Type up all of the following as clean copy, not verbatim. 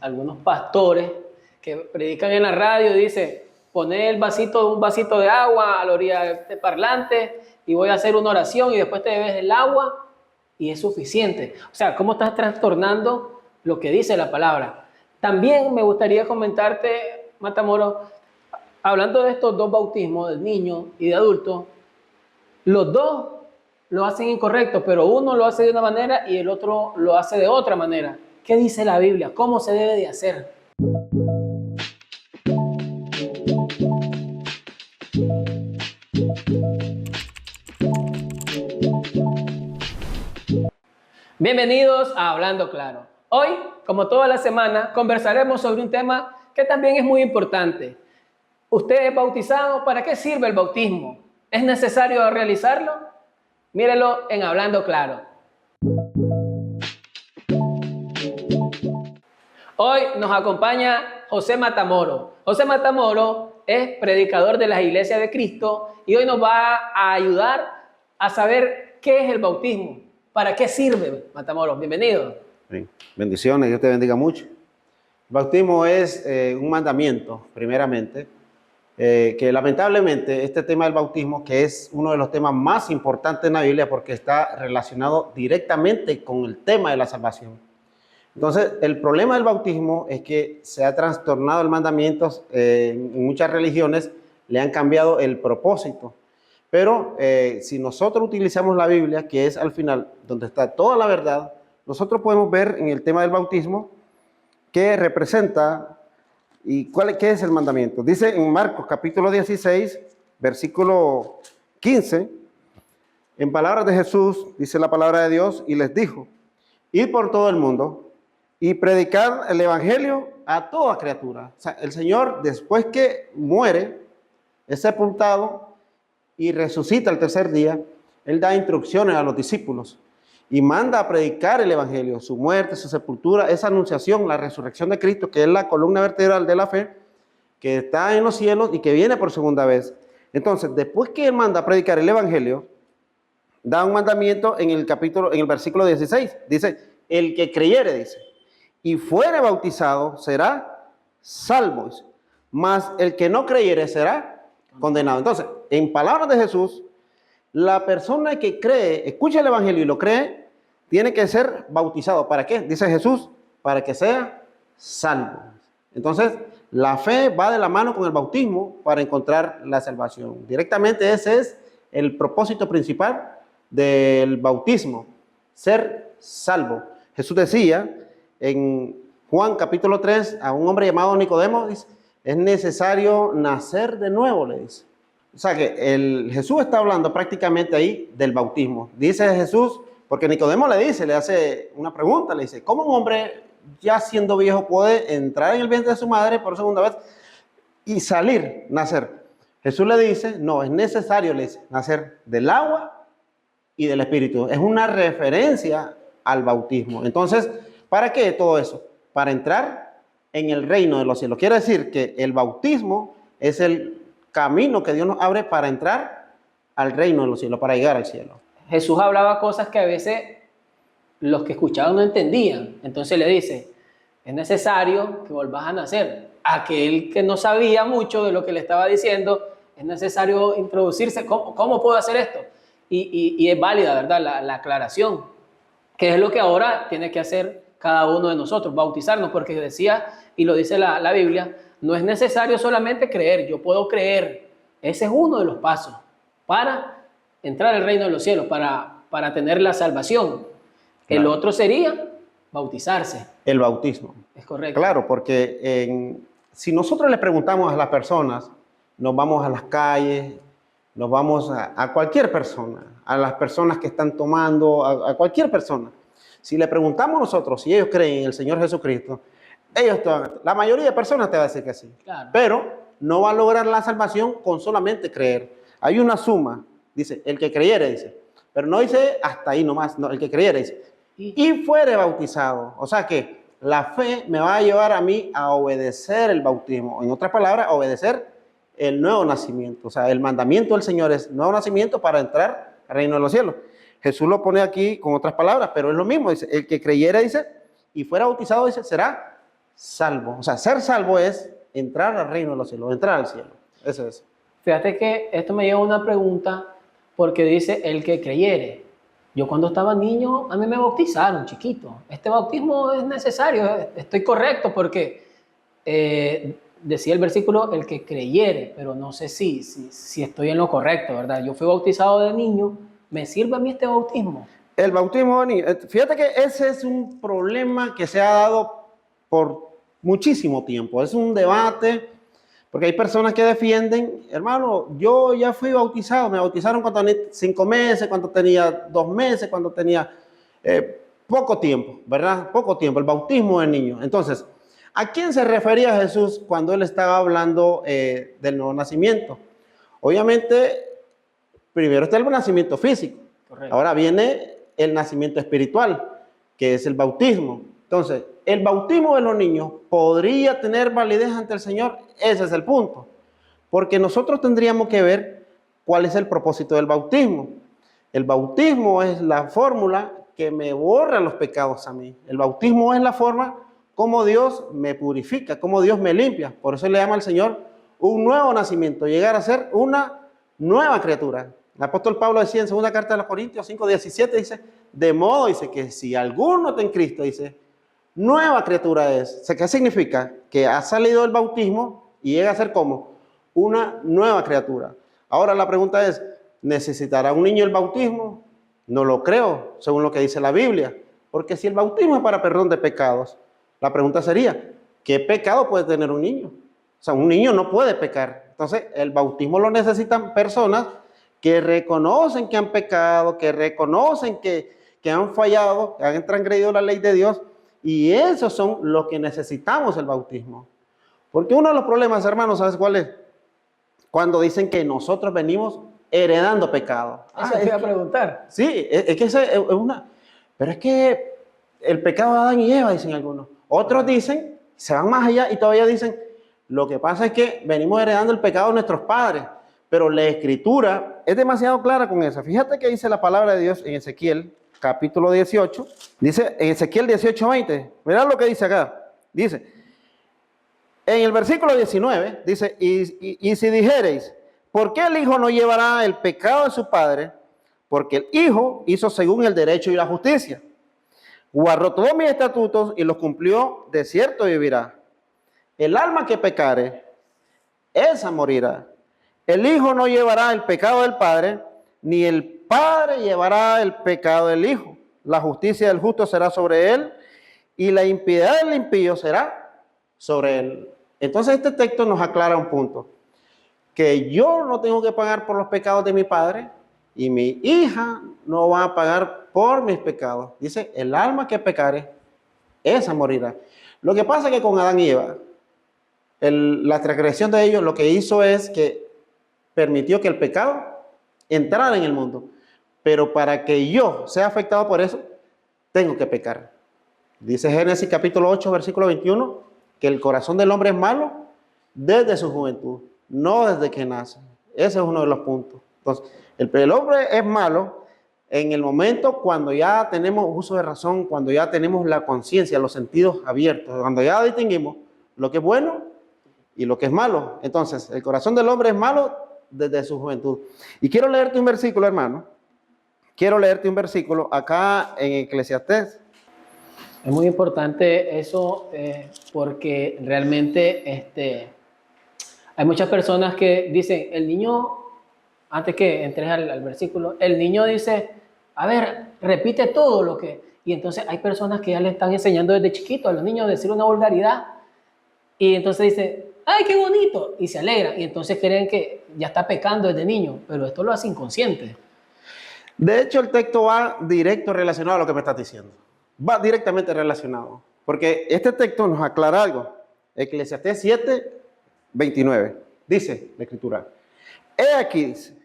Algunos pastores que predican en la radio y dicen, poné un vasito de agua a la orilla del parlante y voy a hacer una oración y después te bebes el agua y es suficiente. O sea, ¿cómo estás trastornando lo que dice la palabra? También me gustaría comentarte, Matamoros, hablando de estos dos bautismos, de niños y de adultos, los dos lo hacen incorrecto, pero uno lo hace de una manera y el otro lo hace de otra manera. ¿Qué dice la Biblia? ¿Cómo se debe de hacer? Bienvenidos a Hablando Claro. Hoy, como toda la semana, conversaremos sobre un tema que también es muy importante. ¿Usted es bautizado? ¿Para qué sirve el bautismo? ¿Es necesario realizarlo? Mírelo en Hablando Claro. Hoy nos acompaña José Matamoros. José Matamoros es predicador de las Iglesias de Cristo y hoy nos va a ayudar a saber qué es el bautismo. ¿Para qué sirve, Matamoros? Bienvenido. Bien. Bendiciones, Dios te bendiga mucho. El bautismo es un mandamiento, primeramente, que lamentablemente este tema del bautismo, que es uno de los temas más importantes en la Biblia porque está relacionado directamente con el tema de la salvación. Entonces, el problema del bautismo es que se ha trastornado el mandamiento, en muchas religiones le han cambiado el propósito. Pero si nosotros utilizamos la Biblia, que es al final donde está toda la verdad, nosotros podemos ver en el tema del bautismo qué representa y qué es el mandamiento. Dice en Marcos capítulo 16, versículo 15, en palabras de Jesús, dice la palabra de Dios, y les dijo, id por todo el mundo y predicar el evangelio a toda criatura. O sea, el Señor, después que muere, es sepultado y resucita el tercer día, Él da instrucciones a los discípulos y manda a predicar el evangelio, su muerte, su sepultura, esa anunciación, la resurrección de Cristo, que es la columna vertebral de la fe, que está en los cielos y que viene por segunda vez. Entonces, después que Él manda a predicar el evangelio, da un mandamiento en el versículo 16. Dice, el que creyere, dice, y fuere bautizado será salvo, mas el que no creyere será condenado. Entonces, en palabras de Jesús, la persona que cree, escucha el evangelio y lo cree, tiene que ser bautizado. ¿Para qué? Dice Jesús, para que sea salvo. Entonces, la fe va de la mano con el bautismo para encontrar la salvación. Directamente ese es el propósito principal del bautismo, ser salvo. Jesús decía en Juan capítulo 3 a un hombre llamado Nicodemo, dice, es necesario nacer de nuevo, le dice. O sea que Jesús está hablando prácticamente ahí del bautismo. Dice Jesús, porque Nicodemo le hace una pregunta, le dice, ¿cómo un hombre ya siendo viejo puede entrar en el vientre de su madre por segunda vez y salir, nacer? Jesús le dice, no, es necesario, le dice, nacer del agua y del espíritu. Es una referencia al bautismo. Entonces, ¿para qué todo eso? Para entrar en el reino de los cielos. Quiere decir que el bautismo es el camino que Dios nos abre para entrar al reino de los cielos, para llegar al cielo. Jesús hablaba cosas que a veces los que escuchaban no entendían. Entonces le dice, es necesario que volvás a nacer. Aquel que no sabía mucho de lo que le estaba diciendo, es necesario introducirse. ¿Cómo puedo hacer esto? Y es válida, ¿verdad? La aclaración, que es lo que ahora tiene que hacer cada uno de nosotros, bautizarnos, porque decía, y lo dice la Biblia, no es necesario solamente creer, yo puedo creer. Ese es uno de los pasos para entrar al reino de los cielos, para tener la salvación. Claro. El otro sería bautizarse. El bautismo. Es correcto. Claro, porque si nosotros le preguntamos a las personas, nos vamos a las calles, nos vamos a cualquier persona, a las personas que están tomando, a cualquier persona. Si le preguntamos nosotros si ellos creen en el Señor Jesucristo, la mayoría de personas te va a decir que sí. Claro. Pero no va a lograr la salvación con solamente creer. Hay una suma, dice, el que creyere, dice. Pero no dice hasta ahí nomás, no, el que creyere, dice. Y fuere bautizado. O sea que la fe me va a llevar a mí a obedecer el bautismo. En otras palabras, obedecer el nuevo nacimiento. O sea, el mandamiento del Señor es nuevo nacimiento para entrar al reino de los cielos. Jesús lo pone aquí con otras palabras, pero es lo mismo. Dice, el que creyere, dice, y fuera bautizado, dice, será salvo. O sea, ser salvo es entrar al reino de los cielos, entrar al cielo. Eso es. Fíjate que esto me lleva a una pregunta porque dice el que creyere. Yo cuando estaba niño, a mí me bautizaron, chiquito. Este bautismo es necesario, estoy correcto porque decía el versículo el que creyere, pero no sé si estoy en lo correcto, ¿verdad? Yo fui bautizado de niño, ¿me sirve a mí este bautismo? El bautismo, fíjate que ese es un problema que se ha dado por muchísimo tiempo. Es un debate, porque hay personas que defienden, hermano, yo ya fui bautizado, me bautizaron cuando tenía 5 meses, cuando tenía 2 meses, cuando tenía poco tiempo, ¿verdad? Poco tiempo, el bautismo del niño. Entonces, ¿a quién se refería Jesús cuando él estaba hablando del nuevo nacimiento? Obviamente, primero está el nacimiento físico. Correcto. Ahora viene el nacimiento espiritual, que es el bautismo. Entonces, el bautismo de los niños podría tener validez ante el Señor. Ese es el punto. Porque nosotros tendríamos que ver cuál es el propósito del bautismo. El bautismo es la fórmula que me borra los pecados a mí. El bautismo es la forma como Dios me purifica, como Dios me limpia. Por eso le llama al Señor un nuevo nacimiento, llegar a ser una nueva criatura. El apóstol Pablo decía en segunda carta de los Corintios 5:17, dice, de modo, dice, que si alguno está en Cristo, dice, nueva criatura es. O sea, ¿qué significa? Que ha salido del bautismo y llega a ser como una nueva criatura. Ahora la pregunta es, ¿necesitará un niño el bautismo? No lo creo, según lo que dice la Biblia. Porque si el bautismo es para perdón de pecados, la pregunta sería, ¿qué pecado puede tener un niño? O sea, un niño no puede pecar. Entonces, el bautismo lo necesitan personas que reconocen que han pecado, que reconocen que han fallado, que han transgredido la ley de Dios, y esos son los que necesitamos el bautismo. Porque uno de los problemas, hermanos, ¿sabes cuál es? Cuando dicen que nosotros venimos heredando pecado. Eso te iba a preguntar. Sí, es que es una... Pero es que el pecado de Adán y Eva, dicen algunos. Otros dicen, se van más allá y todavía dicen, lo que pasa es que venimos heredando el pecado de nuestros padres. Pero la Escritura es demasiado clara con eso. Fíjate que dice la palabra de Dios en Ezequiel, capítulo 18. Dice en Ezequiel 18:20. Mirad lo que dice acá. Dice, en el versículo 19, dice, y si dijereis, ¿por qué el hijo no llevará el pecado de su padre? Porque el hijo hizo según el derecho y la justicia. Guardó todos mis estatutos y los cumplió, de cierto vivirá. El alma que pecare, esa morirá. El hijo no llevará el pecado del padre, ni el padre llevará el pecado del hijo. La justicia del justo será sobre él, y la impiedad del impío será sobre él. Entonces este texto nos aclara un punto, que yo no tengo que pagar por los pecados de mi padre, y mi hija no va a pagar por mis pecados. Dice, el alma que pecare, esa morirá. Lo que pasa es que con Adán y Eva, la transgresión de ellos lo que hizo es que permitió que el pecado entrara en el mundo. Pero para que yo sea afectado por eso, tengo que pecar. Dice Génesis capítulo 8, versículo 21, que el corazón del hombre es malo desde su juventud, no desde que nace. Ese es uno de los puntos. Entonces, el hombre es malo en el momento cuando ya tenemos uso de razón, cuando ya tenemos la conciencia, los sentidos abiertos, cuando ya distinguimos lo que es bueno y lo que es malo. Entonces, el corazón del hombre es malo desde su juventud. Y quiero leerte un versículo, hermano. Quiero leerte un versículo acá en Eclesiastés. Es muy importante eso porque realmente hay muchas personas que dicen, el niño, antes que entres al versículo, el niño dice, a ver, repite todo lo que... Y entonces hay personas que ya le están enseñando desde chiquito a los niños a decir una vulgaridad. Y entonces dice, ¡ay, qué bonito! Y se alegra. Y entonces creen que ya está pecando desde niño, pero esto lo hace inconsciente. De hecho, el texto va directo relacionado a lo que me estás diciendo. Va directamente relacionado. Porque este texto nos aclara algo. Eclesiastés 7, 29. Dice la Escritura. He aquí, dice,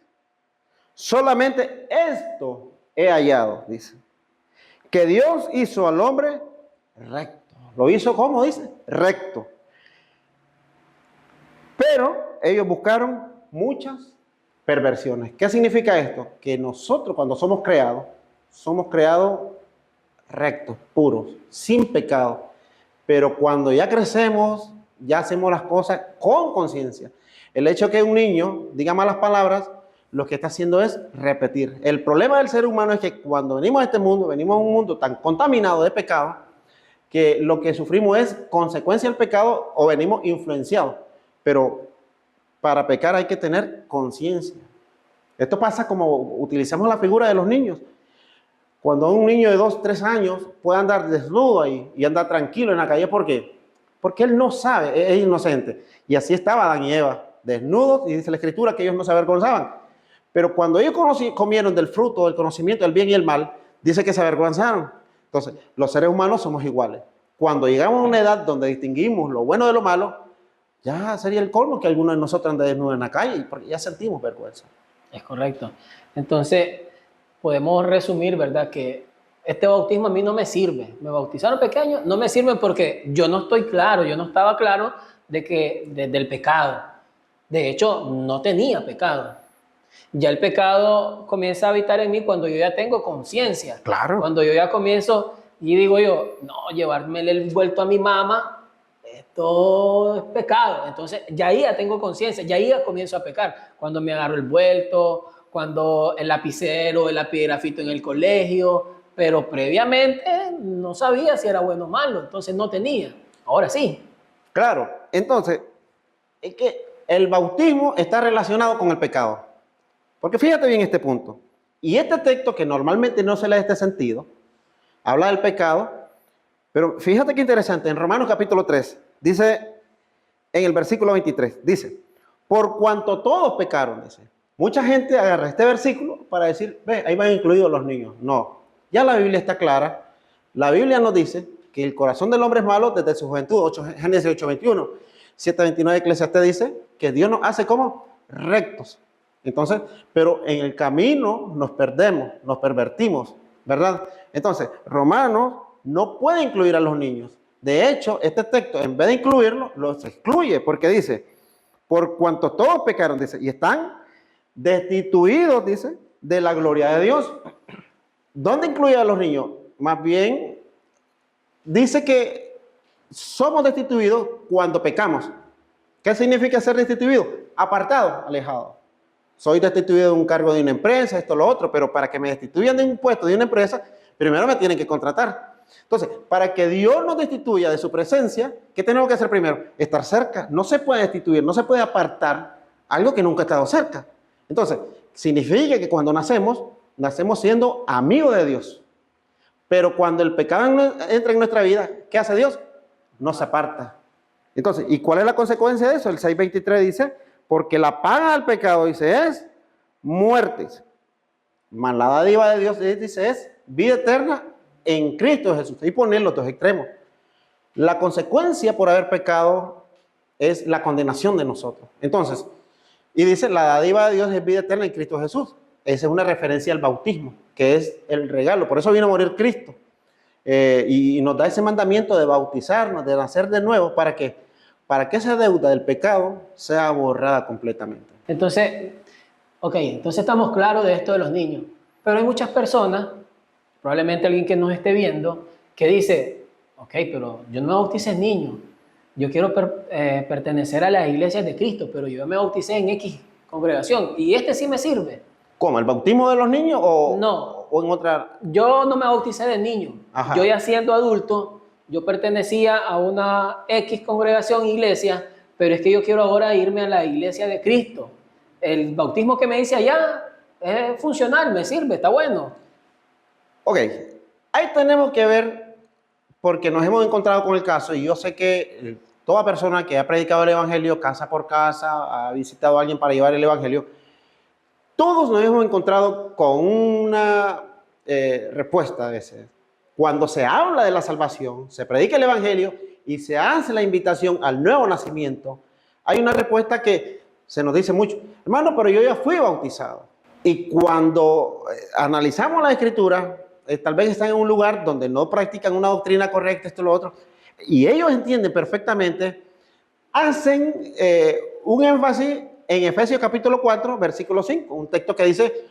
solamente esto he hallado, dice, que Dios hizo al hombre recto. ¿Lo hizo cómo? Dice, recto. Pero ellos buscaron muchas perversiones. ¿Qué significa esto? Que nosotros cuando somos creados rectos, puros, sin pecado. Pero cuando ya crecemos, ya hacemos las cosas con conciencia. El hecho de que un niño diga malas palabras, lo que está haciendo es repetir. El problema del ser humano es que cuando venimos a este mundo, venimos a un mundo tan contaminado de pecado, que lo que sufrimos es consecuencia del pecado o venimos influenciados. Pero para pecar hay que tener conciencia. Esto pasa como utilizamos la figura de los niños. Cuando un niño de 2, 3 años puede andar desnudo ahí y andar tranquilo en la calle, ¿por qué? Porque él no sabe, es inocente. Y así estaba Adán y Eva, desnudos, y dice la Escritura que ellos no se avergonzaban. Pero cuando ellos comieron del fruto del conocimiento del bien y el mal, dice que se avergonzaron. Entonces, los seres humanos somos iguales. Cuando llegamos a una edad donde distinguimos lo bueno de lo malo, ya sería el colmo que alguno de nosotros ande desnudo en la calle, porque ya sentimos vergüenza. Es correcto. Entonces, podemos resumir, ¿verdad? Que este bautismo a mí no me sirve. Me bautizaron pequeño, no me sirve porque yo no estoy claro, yo no estaba claro del pecado. De hecho, no tenía pecado. Ya el pecado comienza a habitar en mí cuando yo ya tengo conciencia. Claro. Cuando yo ya comienzo y digo yo, no, llevarme el vuelto a mi mamá, esto es pecado. Entonces, ya ahí ya tengo conciencia, ya ahí ya comienzo a pecar. Cuando me agarro el vuelto, cuando el lapicero, el lapigrafito en el colegio, pero previamente no sabía si era bueno o malo, entonces no tenía. Ahora sí. Claro, entonces, es que el bautismo está relacionado con el pecado. Porque fíjate bien este punto. Y este texto, que normalmente no se lee este sentido, habla del pecado, pero fíjate qué interesante, en Romanos capítulo 3, dice, en el versículo 23, dice, por cuanto todos pecaron, dice. Mucha gente agarra este versículo para decir, ve, ahí van incluidos los niños. No, ya la Biblia está clara. La Biblia nos dice que el corazón del hombre es malo desde su juventud, Génesis 8:21. 7:29 Eclesiastés dice que Dios nos hace como rectos. Entonces, pero en el camino nos perdemos, nos pervertimos, ¿verdad? Entonces, Romanos no puede incluir a los niños. De hecho, este texto, en vez de incluirlo, los excluye, porque dice, por cuanto todos pecaron, dice, y están destituidos, dice, de la gloria de Dios. ¿Dónde incluye a los niños? Más bien, dice que somos destituidos cuando pecamos. ¿Qué significa ser destituido? Apartado, alejado. Soy destituido de un cargo de una empresa, esto, lo otro, pero para que me destituyan de un puesto de una empresa, primero me tienen que contratar. Entonces, para que Dios nos destituya de su presencia, ¿qué tenemos que hacer primero? Estar cerca. No se puede destituir, no se puede apartar algo que nunca ha estado cerca. Entonces, significa que cuando nacemos siendo amigos de Dios. Pero cuando el pecado entra en nuestra vida, ¿qué hace Dios? Nos aparta. Entonces, ¿y cuál es la consecuencia de eso? El 6:23 dice, porque la paga del pecado, dice, es muerte. Mas la dádiva de Dios, dice, es vida eterna en Cristo Jesús. Y poner los dos extremos. La consecuencia por haber pecado es la condenación de nosotros. Entonces, y dice, la dádiva de Dios es vida eterna en Cristo Jesús. Esa es una referencia al bautismo, que es el regalo. Por eso vino a morir Cristo. Y nos da ese mandamiento de bautizarnos, de nacer de nuevo, ¿para qué? Para que esa deuda del pecado sea borrada completamente. Entonces, entonces estamos claros de esto de los niños. Pero hay muchas personas, probablemente alguien que nos esté viendo, que dice, pero yo no me bauticé en niño. Yo quiero pertenecer a las iglesias de Cristo, pero yo me bauticé en X congregación y este sí me sirve. ¿Cómo? ¿El bautismo de los niños o, no, o en otra? Yo no me bauticé de niño. Ajá. Yo ya siendo adulto, yo pertenecía a una X congregación, iglesia, pero es que yo quiero ahora irme a la iglesia de Cristo. El bautismo que me dice allá es funcional, me sirve, está bueno. Ok, ahí tenemos que ver, porque nos hemos encontrado con el caso, y yo sé que toda persona que ha predicado el evangelio casa por casa, ha visitado a alguien para llevar el evangelio, todos nos hemos encontrado con una respuesta a veces. Cuando se habla de la salvación, se predica el evangelio y se hace la invitación al nuevo nacimiento, hay una respuesta que se nos dice mucho, hermano, pero yo ya fui bautizado. Y cuando analizamos la escritura, tal vez están en un lugar donde no practican una doctrina correcta, esto y lo otro, y ellos entienden perfectamente, hacen un énfasis en Efesios capítulo 4, versículo 5, un texto que dice,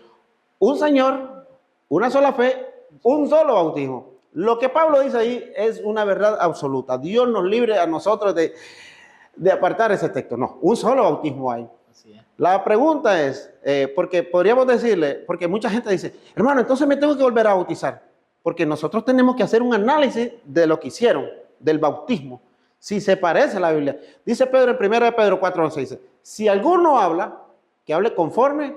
un Señor, una sola fe, un solo bautismo. Lo que Pablo dice ahí es una verdad absoluta. Dios nos libre a nosotros de apartar ese texto. No, un solo bautismo hay. Así es. La pregunta es, porque podríamos decirle, porque mucha gente dice, hermano, entonces me tengo que volver a bautizar, porque nosotros tenemos que hacer un análisis de lo que hicieron, del bautismo, si se parece a la Biblia. Dice Pedro en 1 de Pedro 4:11, dice, si alguno habla, que hable conforme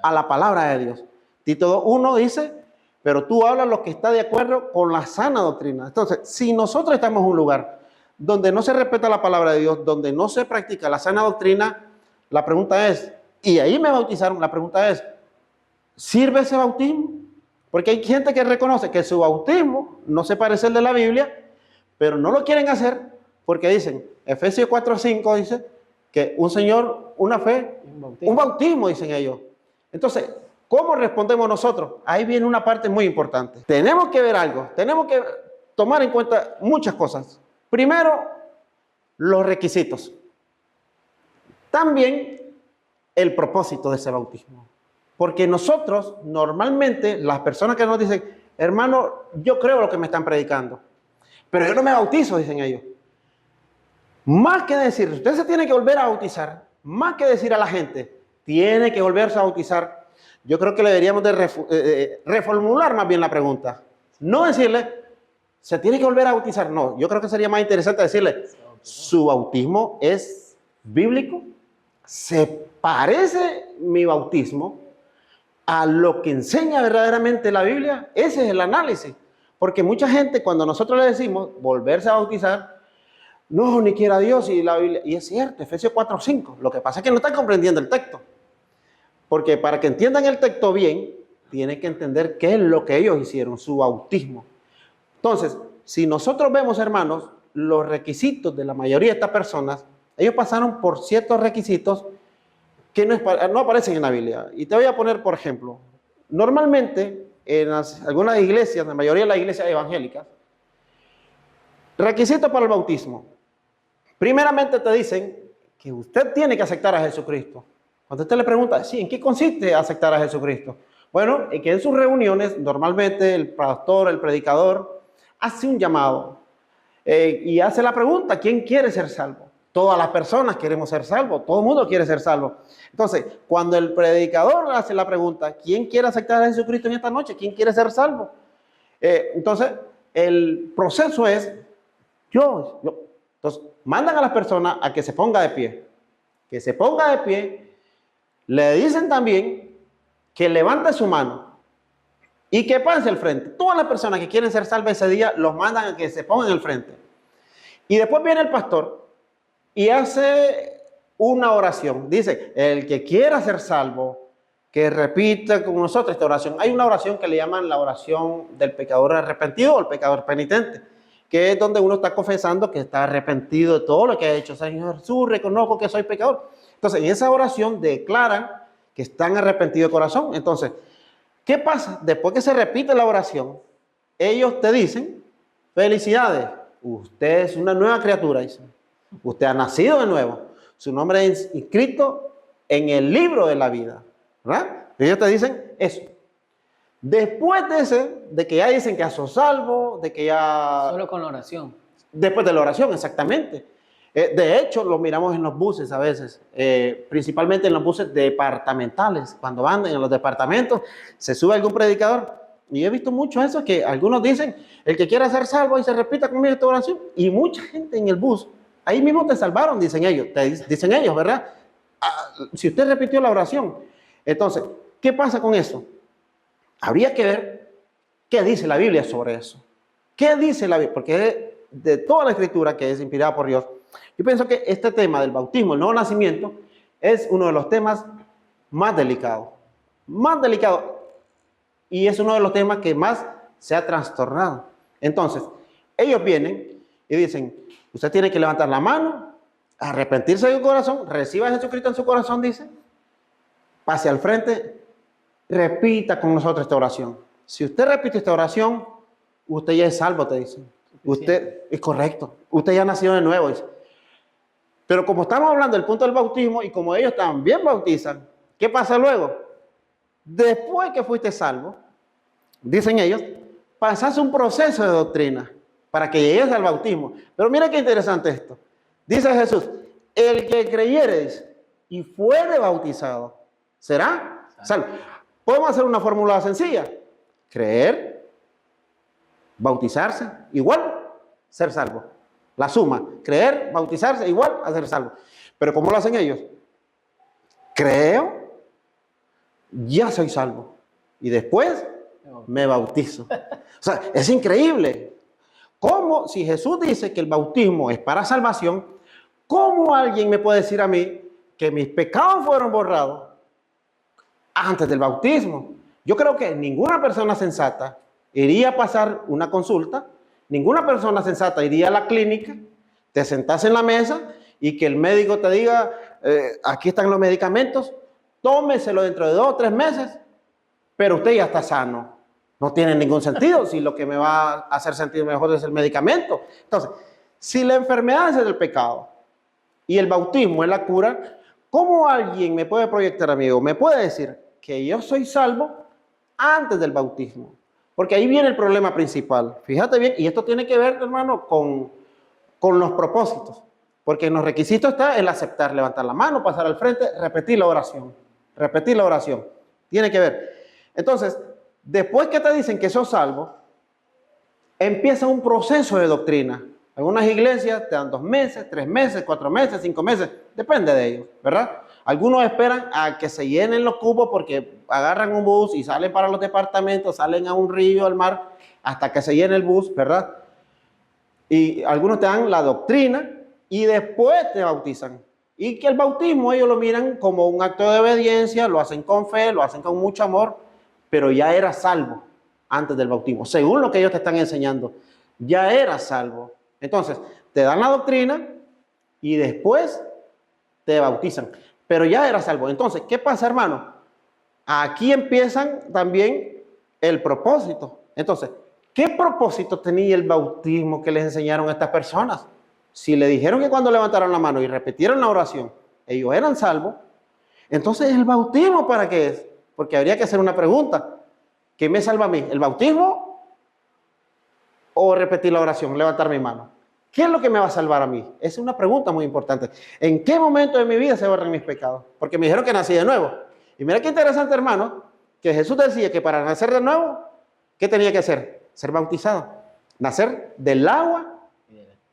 a la palabra de Dios. Tito 1 dice, pero tú hablas lo que está de acuerdo con la sana doctrina. Entonces, si nosotros estamos en un lugar donde no se respeta la palabra de Dios, donde no se practica la sana doctrina, la pregunta es, y ahí me bautizaron, la pregunta es, ¿sirve ese bautismo? Porque hay gente que reconoce que su bautismo no se parece al de la Biblia, pero no lo quieren hacer porque dicen, Efesios 4:5 dice que un Señor, una fe, un bautismo, dicen ellos. Entonces, ¿cómo respondemos nosotros? Ahí viene una parte muy importante. Tenemos que ver algo, tenemos que tomar en cuenta muchas cosas. Primero, los requisitos. También el propósito de ese bautismo. Porque nosotros, normalmente, las personas que nos dicen, hermano, yo creo lo que me están predicando, pero yo no me bautizo, dicen ellos. Más que decir, usted se tiene que volver a bautizar, más que decir a la gente, tiene que volverse a bautizar, yo creo que le deberíamos de reformular más bien la pregunta. No decirle, se tiene que volver a bautizar. No, yo creo que sería más interesante decirle, ¿su bautismo es bíblico? ¿Se parece mi bautismo a lo que enseña verdaderamente la Biblia? Ese es el análisis. Porque mucha gente, cuando nosotros le decimos volverse a bautizar, no, ni quiera Dios y la Biblia. Y es cierto, Efesios 4:5. Lo que pasa es que no están comprendiendo el texto. Porque para que entiendan el texto bien, tienen que entender qué es lo que ellos hicieron, su bautismo. Entonces, si nosotros vemos, hermanos, los requisitos de la mayoría de estas personas, ellos pasaron por ciertos requisitos que no aparecen en la Biblia. Y te voy a poner, por ejemplo, normalmente en algunas iglesias, la mayoría de las iglesias evangélicas, requisitos para el bautismo. Primeramente te dicen que usted tiene que aceptar a Jesucristo. Cuando usted le pregunta, sí, ¿en qué consiste aceptar a Jesucristo? Bueno, que en sus reuniones, normalmente el pastor, el predicador, hace un llamado y hace la pregunta, ¿quién quiere ser salvo? Todas las personas queremos ser salvos, todo el mundo quiere ser salvo. Entonces, cuando el predicador hace la pregunta, ¿quién quiere aceptar a Jesucristo en esta noche? ¿Quién quiere ser salvo? Entonces, el proceso es, yo. Entonces, mandan a las personas a que se ponga de pie. Que se ponga de pie. Le dicen también que levante su mano y que pase al frente. Todas las personas que quieren ser salvas ese día, los mandan a que se pongan al frente. Y después viene el pastor y hace una oración. Dice, el que quiera ser salvo, que repita con nosotros esta oración. Hay una oración que le llaman la oración del pecador arrepentido o el pecador penitente, que es donde uno está confesando que está arrepentido de todo lo que ha hecho. Señor Jesús, reconozco que soy pecador. Entonces, en esa oración declaran que están arrepentidos de corazón. Entonces, ¿qué pasa? Después que se repite la oración, ellos te dicen, felicidades, usted es una nueva criatura, dicen. Usted ha nacido de nuevo. Su nombre es inscrito en el libro de la vida. ¿Verdad? Ellos te dicen eso. Después de que ya dicen que ya sos salvo, de que ya... Solo con la oración. Después de la oración, exactamente. De hecho, lo miramos en los buses a veces, principalmente en los buses departamentales. Cuando van en los departamentos, se sube algún predicador. Y he visto mucho eso, que algunos dicen, el que quiera ser salvo y se repita conmigo esta oración. Y mucha gente en el bus, ahí mismo te salvaron, dicen ellos, ¿verdad? Si usted repitió la oración. Entonces, ¿qué pasa con eso? Habría que ver qué dice la Biblia sobre eso. ¿Qué dice la Biblia? Porque de toda la escritura que es inspirada por Dios, yo pienso que este tema del bautismo, el nuevo nacimiento, es uno de los temas más delicados. Más delicado. Y es uno de los temas que más se ha trastornado. Entonces, ellos vienen y dicen, usted tiene que levantar la mano, arrepentirse de su corazón, reciba a Jesucristo en su corazón, dice, pase al frente, repita con nosotros esta oración. Si usted repite esta oración, usted ya es salvo, te dicen. Usted es correcto, usted ya ha nacido de nuevo, dice. Pero como estamos hablando del punto del bautismo y como ellos también bautizan, ¿qué pasa luego? Después que fuiste salvo, dicen ellos, pasas un proceso de doctrina para que llegues al bautismo. Pero mira qué interesante esto. Dice Jesús, el que creyere dice, y fuere bautizado, será salvo. Podemos hacer una fórmula sencilla. Creer, bautizarse, igual ser salvo. La suma, creer, bautizarse, igual a ser salvo. Pero ¿cómo lo hacen ellos? Creo, ya soy salvo. Y después me bautizo. O sea, es increíble. ¿Cómo, si Jesús dice que el bautismo es para salvación, cómo alguien me puede decir a mí que mis pecados fueron borrados antes del bautismo? Yo creo que ninguna persona sensata iría a pasar una consulta, ninguna persona sensata iría a la clínica, te sentás en la mesa y que el médico te diga, aquí están los medicamentos, tómeselo dentro de 2 o 3 meses, pero usted ya está sano. No tiene ningún sentido si lo que me va a hacer sentir mejor es el medicamento. Entonces, si la enfermedad es el pecado y el bautismo es la cura, ¿cómo alguien me puede proyectar a mí o me puede decir que yo soy salvo antes del bautismo? Porque ahí viene el problema principal. Fíjate bien, y esto tiene que ver, hermano, con los propósitos. Porque en los requisitos está el aceptar, levantar la mano, pasar al frente, repetir la oración. Repetir la oración. Tiene que ver. Entonces, después que te dicen que sos salvo, empieza un proceso de doctrina. Algunas iglesias te dan 2 meses, 3 meses, 4 meses, 5 meses, depende de ellos, ¿verdad? Algunos esperan a que se llenen los cupos porque agarran un bus y salen para los departamentos, salen a un río, al mar, hasta que se llene el bus, ¿verdad? Y algunos te dan la doctrina y después te bautizan. Y que el bautismo ellos lo miran como un acto de obediencia, lo hacen con fe, lo hacen con mucho amor, pero ya eras salvo antes del bautismo. Según lo que ellos te están enseñando, ya eras salvo. Entonces, te dan la doctrina y después te bautizan. Pero ya eras salvo. Entonces, ¿qué pasa, hermano? Aquí empiezan también el propósito. Entonces, ¿qué propósito tenía el bautismo que les enseñaron a estas personas? Si le dijeron que cuando levantaron la mano y repitieron la oración, ellos eran salvos, entonces ¿el bautismo para qué es? Porque habría que hacer una pregunta. ¿Qué me salva a mí? ¿El bautismo o repetir la oración, levantar mi mano? ¿Qué es lo que me va a salvar a mí? Esa es una pregunta muy importante. ¿En qué momento de mi vida se borran mis pecados? Porque me dijeron que nací de nuevo. Y mira qué interesante, hermano, que Jesús decía que para nacer de nuevo, ¿qué tenía que hacer? Ser bautizado. Nacer del agua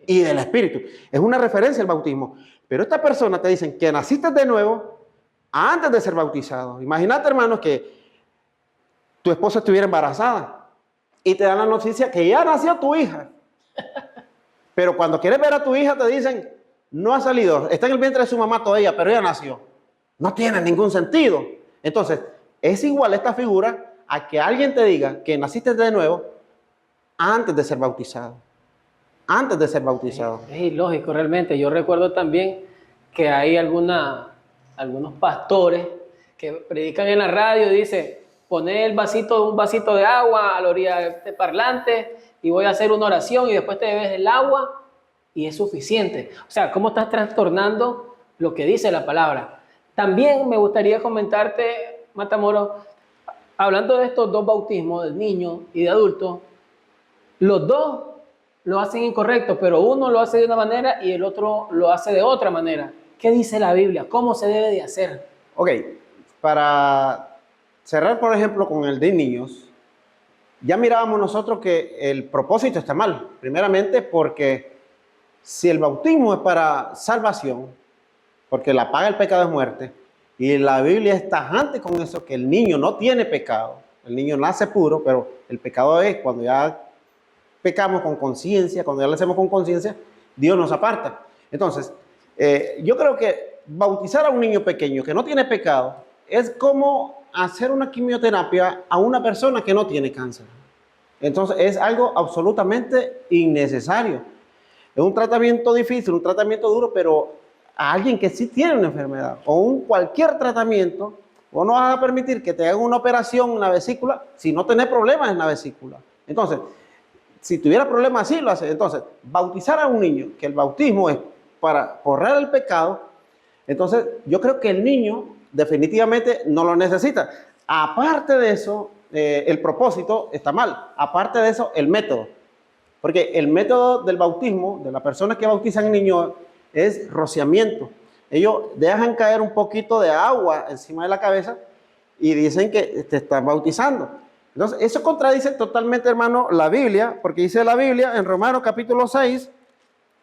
y del Espíritu. Es una referencia al bautismo. Pero estas personas te dicen que naciste de nuevo antes de ser bautizado. Imagínate, hermanos, que tu esposa estuviera embarazada y te dan la noticia que ya nació tu hija. Pero cuando quieres ver a tu hija te dicen, no ha salido, está en el vientre de su mamá todavía, pero ya nació. No tiene ningún sentido. Entonces, es igual esta figura a que alguien te diga que naciste de nuevo antes de ser bautizado. Antes de ser bautizado. Es ilógico realmente. Yo recuerdo también que hay algunos pastores que predican en la radio y dicen, poné un vasito de agua a la orilla de este parlante y voy a hacer una oración y después te bebes el agua y es suficiente. O sea, ¿cómo estás trastornando lo que dice la palabra? También me gustaría comentarte, Matamoros, hablando de estos 2 bautismos, de niños y de adultos, los 2 lo hacen incorrecto, pero uno lo hace de una manera y el otro lo hace de otra manera. ¿Qué dice la Biblia? ¿Cómo se debe de hacer? Ok, para cerrar, por ejemplo, con el de niños, ya mirábamos nosotros que el propósito está mal. Primeramente porque si el bautismo es para salvación, porque la paga del pecado es muerte, y la Biblia es tajante con eso, que el niño no tiene pecado. El niño nace puro, pero el pecado es cuando ya pecamos con conciencia, cuando ya lo hacemos con conciencia, Dios nos aparta. Entonces, yo creo que bautizar a un niño pequeño que no tiene pecado es como hacer una quimioterapia a una persona que no tiene cáncer. Entonces, es algo absolutamente innecesario. Es un tratamiento difícil, un tratamiento duro, pero a alguien que sí tiene una enfermedad o cualquier tratamiento, vos no vas a permitir que te hagan una operación en la vesícula si no tenés problemas en la vesícula. Entonces, si tuviera problemas, sí lo hace. Entonces, bautizar a un niño, que el bautismo es para borrar el pecado, entonces yo creo que el niño definitivamente no lo necesita. Aparte de eso, el propósito está mal. Aparte de eso, el método. Porque el método del bautismo, de las personas que bautizan niños, es rociamiento. Ellos dejan caer un poquito de agua encima de la cabeza y dicen que te están bautizando. Entonces, eso contradice totalmente, hermano, la Biblia, porque dice la Biblia en Romanos capítulo 6,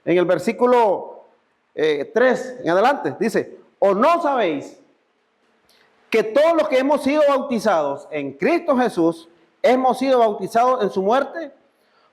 en el versículo 3 en adelante, dice, ¿o no sabéis que todos los que hemos sido bautizados en Cristo Jesús, hemos sido bautizados en su muerte?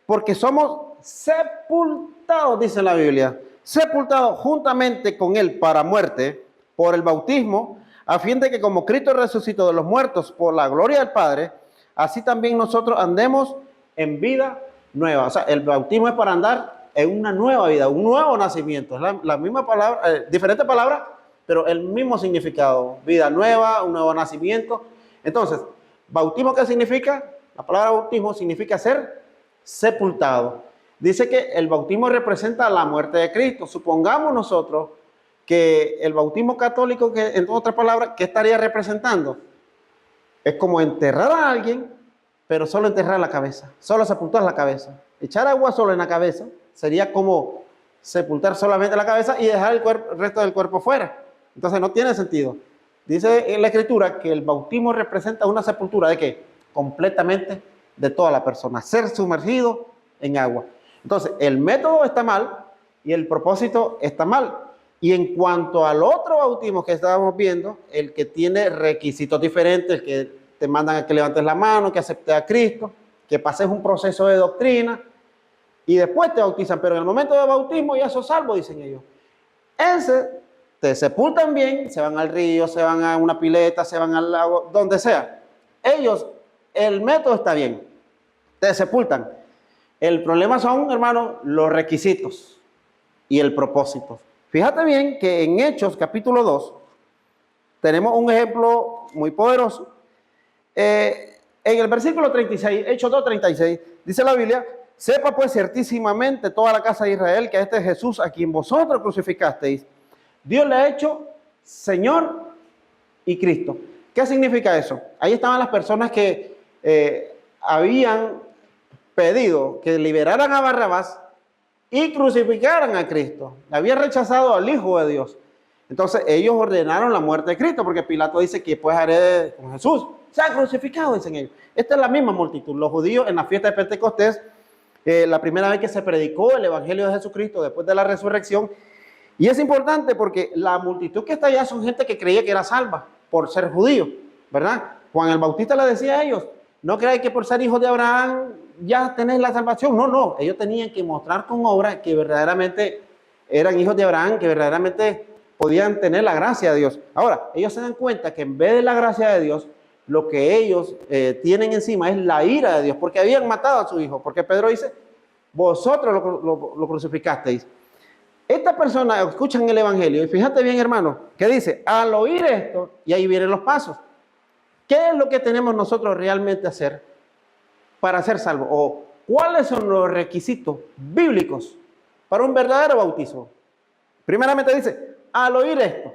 Porque somos sepultados, dice la Biblia, sepultados juntamente con Él para muerte por el bautismo, a fin de que como Cristo resucitó de los muertos por la gloria del Padre, así también nosotros andemos en vida nueva. O sea, el bautismo es para andar en una nueva vida, un nuevo nacimiento. Es la misma palabra, diferente palabra, pero el mismo significado. Vida nueva, un nuevo nacimiento. Entonces, ¿bautismo qué significa? La palabra bautismo significa ser sepultado. Dice que el bautismo representa la muerte de Cristo. Supongamos nosotros que el bautismo católico, que en otras palabras, ¿qué estaría representando? Es como enterrar a alguien, pero solo enterrar la cabeza, solo sepultar la cabeza. Echar agua solo en la cabeza sería como sepultar solamente la cabeza y dejar el resto del cuerpo fuera. Entonces no tiene sentido. Dice en la Escritura que el bautismo representa una sepultura de ¿qué? Completamente de toda la persona, ser sumergido en agua. Entonces el método está mal y el propósito está mal. Y en cuanto al otro bautismo que estábamos viendo, el que tiene requisitos diferentes, el que te mandan a que levantes la mano, que aceptes a Cristo, que pases un proceso de doctrina y después te bautizan, pero en el momento de bautismo ya sos salvo, dicen ellos. Ese te sepultan bien, se van al río, se van a una pileta, se van al lago, donde sea. Ellos, el método está bien, te sepultan. El problema son, hermanos, los requisitos y el propósito. Fíjate bien que en Hechos capítulo 2 tenemos un ejemplo muy poderoso. En el versículo 36, Hechos 2:36, dice la Biblia, sepa pues ciertísimamente toda la casa de Israel que este Jesús a quien vosotros crucificasteis, Dios le ha hecho Señor y Cristo. ¿Qué significa eso? Ahí estaban las personas que habían pedido que liberaran a Barrabás y crucificaran a Cristo. Habían rechazado al Hijo de Dios. Entonces ellos ordenaron la muerte de Cristo, porque Pilato dice que pues haré con Jesús. Se ha crucificado, dicen ellos. Esta es la misma multitud. Los judíos en la fiesta de Pentecostés, la primera vez que se predicó el Evangelio de Jesucristo después de la resurrección. Y es importante porque la multitud que está allá son gente que creía que era salva por ser judío, ¿verdad? Juan el Bautista le decía a ellos, no creáis que por ser hijos de Abraham ya tenéis la salvación. No, no, ellos tenían que mostrar con obras que verdaderamente eran hijos de Abraham, que verdaderamente podían tener la gracia de Dios. Ahora, ellos se dan cuenta que en vez de la gracia de Dios, lo que ellos tienen encima es la ira de Dios, porque habían matado a su hijo, porque Pedro dice, vosotros lo crucificasteis. Esta persona escuchan el Evangelio y fíjate bien, hermano, que dice, al oír esto, y ahí vienen los pasos, ¿qué es lo que tenemos nosotros realmente hacer para ser salvos? ¿O cuáles son los requisitos bíblicos para un verdadero bautismo? Primeramente dice, al oír esto,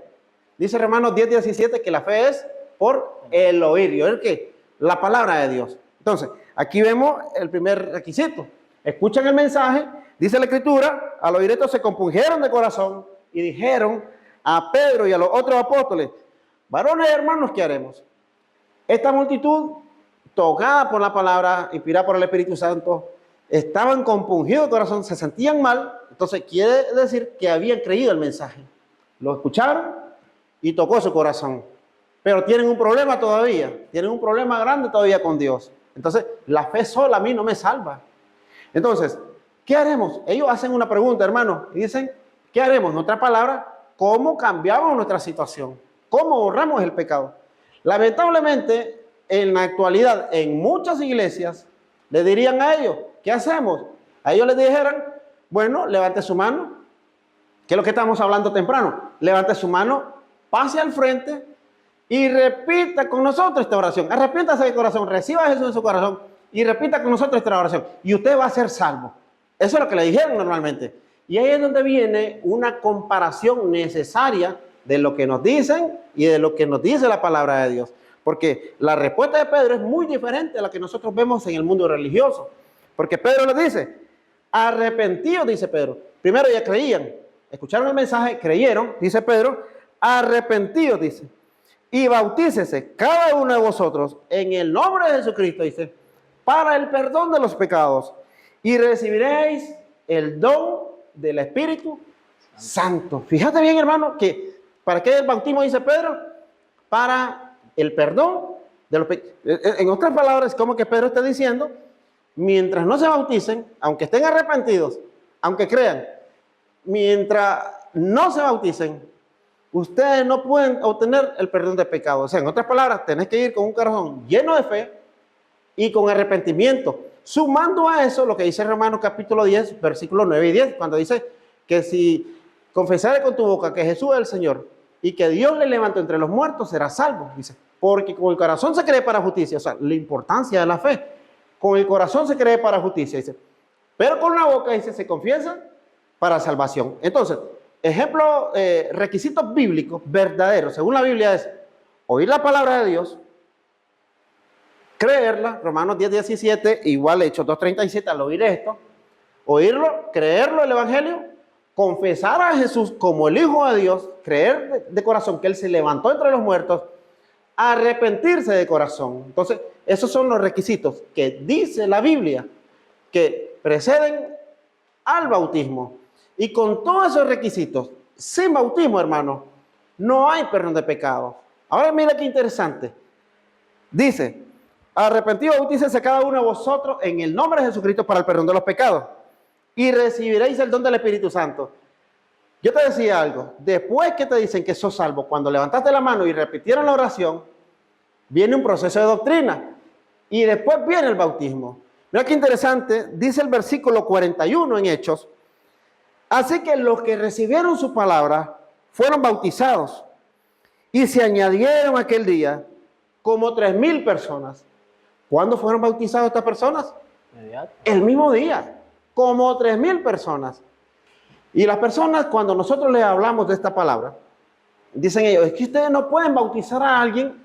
dice Romanos 10:17 que la fe es por el oír. ¿Y oír qué? La palabra de Dios. Entonces, aquí vemos el primer requisito. Escuchan el mensaje, dice la Escritura, al oír esto se compungieron de corazón y dijeron a Pedro y a los otros apóstoles, varones y hermanos, ¿qué haremos? Esta multitud, tocada por la palabra, inspirada por el Espíritu Santo, estaban compungidos de corazón, se sentían mal. Entonces quiere decir que habían creído el mensaje. Lo escucharon y tocó su corazón. Pero tienen un problema todavía, tienen un problema grande todavía con Dios. Entonces, la fe sola a mí no me salva. Entonces, ¿qué haremos? Ellos hacen una pregunta, hermano, y dicen, ¿qué haremos? En otra palabra, ¿cómo cambiamos nuestra situación? ¿Cómo borramos el pecado? Lamentablemente, en la actualidad, en muchas iglesias, le dirían a ellos, ¿qué hacemos? A ellos les dijeran, bueno, levante su mano, que es lo que estamos hablando temprano, levante su mano, pase al frente y repita con nosotros esta oración. Arrepiéntase de corazón, reciba a Jesús en su corazón y repita con nosotros esta oración. Y usted va a ser salvo. Eso es lo que le dijeron normalmente. Y ahí es donde viene una comparación necesaria de lo que nos dicen y de lo que nos dice la palabra de Dios. Porque la respuesta de Pedro es muy diferente a la que nosotros vemos en el mundo religioso. Porque Pedro les dice, arrepentidos, dice Pedro. Primero ya creían, escucharon el mensaje, creyeron, dice Pedro, arrepentidos, dice. Y bautícese cada uno de vosotros en el nombre de Jesucristo, dice, para el perdón de los pecados. Y recibiréis el don del Espíritu Santo. Fíjate bien, hermano, que ¿para qué el bautismo, dice Pedro? Para el perdón de los pecados. En otras palabras, como que Pedro está diciendo, mientras no se bauticen, aunque estén arrepentidos, aunque crean, mientras no se bauticen, ustedes no pueden obtener el perdón de pecados. O sea, en otras palabras, tenés que ir con un corazón lleno de fe y con arrepentimiento. Sumando a eso lo que dice Romanos capítulo 10, versículos 9 y 10, cuando dice que si confesares con tu boca que Jesús es el Señor y que Dios le levantó entre los muertos, serás salvo. Dice, porque con el corazón se cree para justicia. O sea, la importancia de la fe. Con el corazón se cree para justicia, dice. Pero con la boca, dice, se confiesa para salvación. Entonces, ejemplo, requisitos bíblicos verdaderos, según la Biblia, es oír la palabra de Dios, creerla, Romanos 10, 17, igual Hechos 2:37, al oír esto, oírlo, creerlo el Evangelio, confesar a Jesús como el Hijo de Dios, creer de corazón que Él se levantó entre los muertos, arrepentirse de corazón. Entonces, esos son los requisitos que dice la Biblia que preceden al bautismo. Y con todos esos requisitos, sin bautismo, hermano, no hay perdón de pecados. Ahora mira qué interesante. Dice, arrepentidos, bautícese cada uno de vosotros en el nombre de Jesucristo para el perdón de los pecados y recibiréis el don del Espíritu Santo. Yo te decía algo, después que te dicen que sos salvo, cuando levantaste la mano y repitieron la oración, viene un proceso de doctrina y después viene el bautismo. Mira qué interesante, dice el versículo 41 en Hechos, así que los que recibieron su palabra fueron bautizados y se añadieron aquel día como 3,000 personas. ¿Cuándo fueron bautizadas estas personas? El mismo día, como 3,000 personas. Y las personas, cuando nosotros les hablamos de esta palabra, dicen ellos, es que ustedes no pueden bautizar a alguien,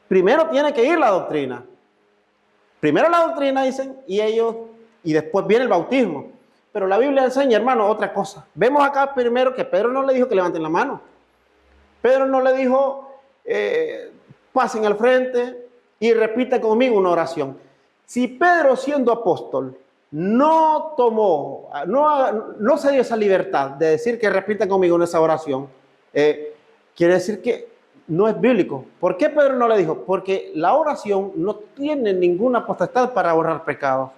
primero tiene que ir la doctrina. Primero la doctrina, dicen, y después viene el bautismo. Pero la Biblia enseña, hermano, otra cosa. Vemos acá primero que Pedro no le dijo que levanten la mano. Pedro no le dijo, pasen al frente y repita conmigo una oración. Si Pedro, siendo apóstol, no se dio esa libertad de decir que repitan conmigo en esa oración, quiere decir que no es bíblico. ¿Por qué Pedro no le dijo? Porque la oración no tiene ninguna potestad para borrar pecados,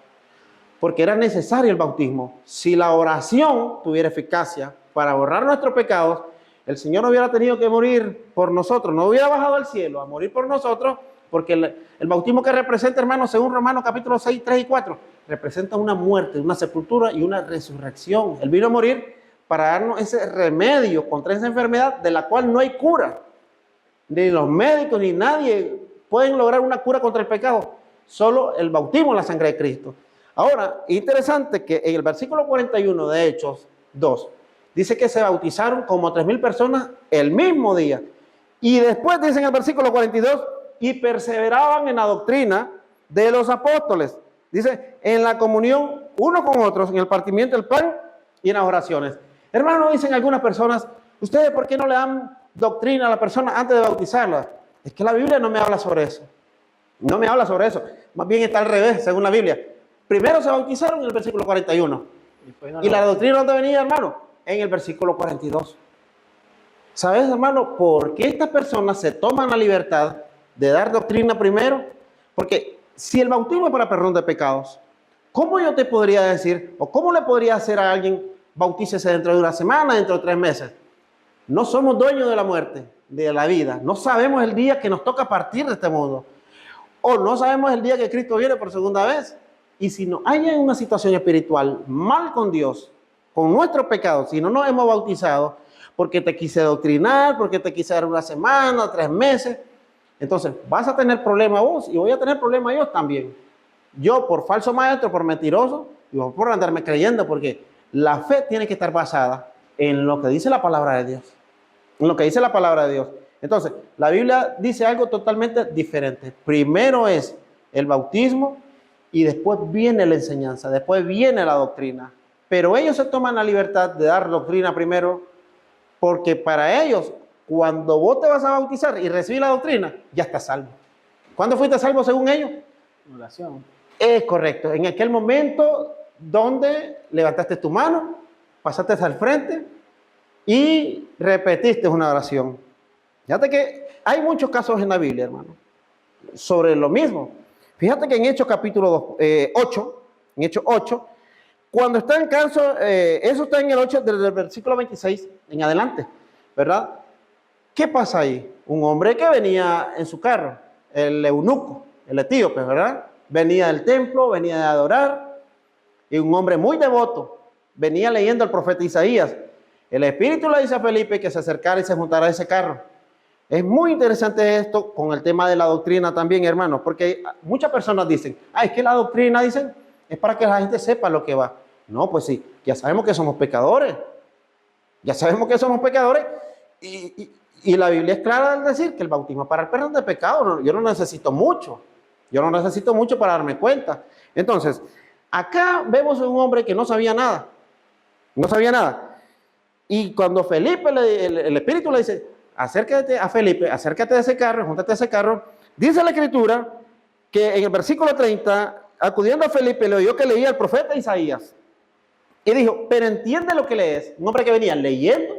porque era necesario el bautismo. Si la oración tuviera eficacia para borrar nuestros pecados, el Señor no hubiera tenido que morir por nosotros, no hubiera bajado al cielo a morir por nosotros, porque el bautismo que representa, hermano, según Romanos capítulo 6, 3 y 4, representa una muerte, una sepultura y una resurrección. Él vino a morir para darnos ese remedio contra esa enfermedad de la cual no hay cura. Ni los médicos ni nadie pueden lograr una cura contra el pecado. Solo el bautismo en la sangre de Cristo. Ahora, interesante que en el versículo 41 de Hechos 2, dice que se bautizaron como 3,000 personas el mismo día. Y después dice en el versículo 42, y perseveraban en la doctrina de los apóstoles. Dice, en la comunión unos con otros, en el partimiento del pan y en las oraciones. Hermano, dicen algunas personas, ¿ustedes por qué no le dan doctrina a la persona antes de bautizarla? Es que la Biblia no me habla sobre eso. No me habla sobre eso. Más bien está al revés, según la Biblia. Primero se bautizaron en el versículo 41. Y la doctrina, ¿dónde venía, hermano? En el versículo 42. ¿Sabes, hermano, por qué estas personas se toman la libertad de dar doctrina primero? Porque si el bautismo es para perdón de pecados, ¿cómo yo te podría decir, o cómo le podría hacer a alguien bautícese dentro de una semana, dentro de 3 meses? No somos dueños de la muerte, de la vida. No sabemos el día que nos toca partir de este mundo. O no sabemos el día que Cristo viene por segunda vez. Y si no hay en una situación espiritual mal con Dios, con nuestros pecados, si no nos hemos bautizado, porque te quise doctrinar, porque te quise dar una semana, 3 meses, entonces vas a tener problemas vos y voy a tener problemas yo también. Yo por falso maestro, por mentiroso y vos por andarme creyendo, porque la fe tiene que estar basada en lo que dice la palabra de Dios. En lo que dice la palabra de Dios. Entonces, la Biblia dice algo totalmente diferente. Primero es el bautismo y después viene la enseñanza, después viene la doctrina. Pero ellos se toman la libertad de dar doctrina primero, porque para ellos, cuando vos te vas a bautizar y recibir la doctrina, ya estás salvo. ¿Cuándo fuiste salvo según ellos? Oración. Es correcto. En aquel momento donde levantaste tu mano, pasaste al frente y repetiste una oración. Fíjate que hay muchos casos en la Biblia, hermano, sobre lo mismo. Fíjate que en Hechos capítulo 8, en Hechos 8, cuando está en caso, eso está en el 8 del versículo 26 en adelante, ¿verdad? ¿Qué pasa ahí? Un hombre que venía en su carro, el eunuco, el etíope, ¿verdad? Venía del templo, venía de adorar, y un hombre muy devoto, venía leyendo al profeta Isaías. El Espíritu le dice a Felipe que se acercara y se juntara a ese carro. Es muy interesante esto con el tema de la doctrina también, hermanos, porque muchas personas dicen, es que la doctrina, dicen, es para que la gente sepa lo que va. No, pues sí, ya sabemos que somos pecadores. Ya sabemos que somos pecadores y la Biblia es clara al decir que el bautismo para el perdón de pecado. Yo no necesito mucho. Yo no necesito mucho para darme cuenta. Entonces, acá vemos a un hombre que no sabía nada. No sabía nada. Y cuando Felipe, el Espíritu le dice, acércate a Felipe, acércate a ese carro, júntate a ese carro, dice la Escritura que en el versículo 30, acudiendo a Felipe, le oyó que leía el profeta Isaías. Y dijo, pero entiende lo que lees. Un hombre que venía leyendo,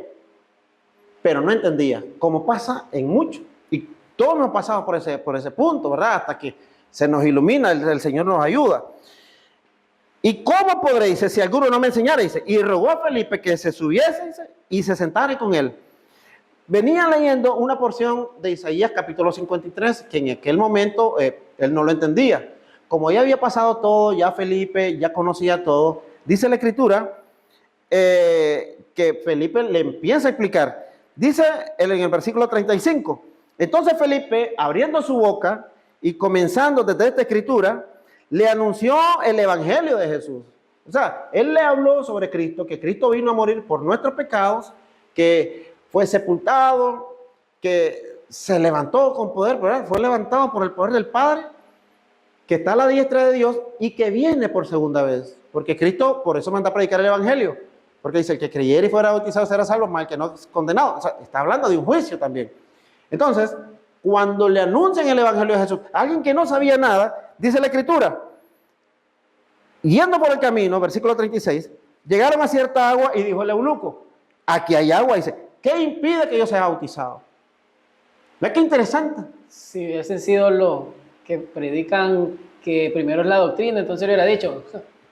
pero no entendía, como pasa en muchos. Y todos nos pasamos por ese punto, ¿verdad? Hasta que se nos ilumina, el Señor nos ayuda. ¿Y cómo podré? Dice, si alguno no me enseñara, dice, y rogó a Felipe que se subiese, dice, y se sentara con él. Venía leyendo una porción de Isaías capítulo 53, que en aquel momento él no lo entendía. Como ya había pasado todo, ya Felipe ya conocía todo, dice la Escritura que Felipe le empieza a explicar. Dice en el versículo 35, entonces Felipe, abriendo su boca y comenzando desde esta Escritura, le anunció el Evangelio de Jesús. O sea, él le habló sobre Cristo, que Cristo vino a morir por nuestros pecados, que fue sepultado, que se levantó con poder, ¿verdad? Fue levantado por el poder del Padre, que está a la diestra de Dios y que viene por segunda vez. Porque Cristo, por eso manda a predicar el Evangelio. Porque dice, el que creyera y fuera bautizado será salvo, más el que no es condenado. O sea, está hablando de un juicio también. Entonces, cuando le anuncian el Evangelio de Jesús, a alguien que no sabía nada, dice la Escritura, yendo por el camino, versículo 36, llegaron a cierta agua y dijo el eunuco, aquí hay agua. Dice, ¿qué impide que yo sea bautizado? ¿Ves qué interesante? Si hubiesen sido los que predican que primero es la doctrina, entonces le hubiera dicho.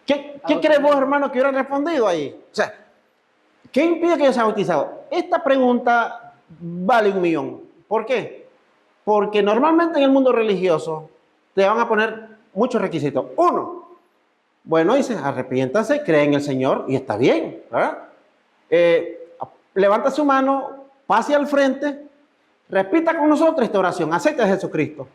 ¿Qué crees vos, hermano, que hubieran respondido ahí? O sea, ¿qué impide que yo sea bautizado? Esta pregunta vale 1.000.000. ¿Por qué? Porque normalmente en el mundo religioso te van a poner muchos requisitos. Uno, bueno, dice, arrepiéntase, cree en el Señor y está bien, ¿verdad? Levanta su mano, pase al frente, repita con nosotros esta oración, acepte a Jesucristo.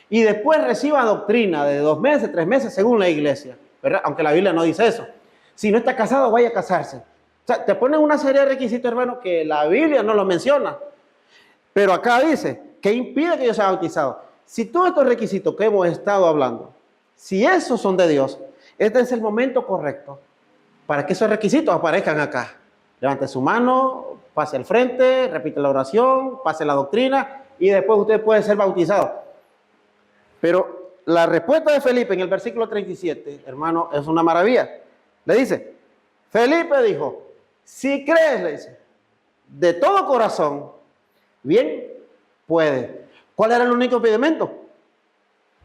Y después reciba doctrina de 2 meses, 3 meses, según la iglesia, ¿verdad? Aunque la Biblia no dice eso. Si no está casado, vaya a casarse. O sea, te ponen una serie de requisitos, hermano, que la Biblia no lo menciona. Pero acá dice, ¿qué impide que yo sea bautizado? Si todos estos requisitos que hemos estado hablando, si esos son de Dios, este es el momento correcto para que esos requisitos aparezcan acá. Levante su mano, pase al frente, repite la oración, pase la doctrina y después usted puede ser bautizado. Pero la respuesta de Felipe en el versículo 37, hermano, es una maravilla. Le dice, Felipe dijo, si crees, le dice, de todo corazón, bien, puede. ¿Cuál era el único impedimento?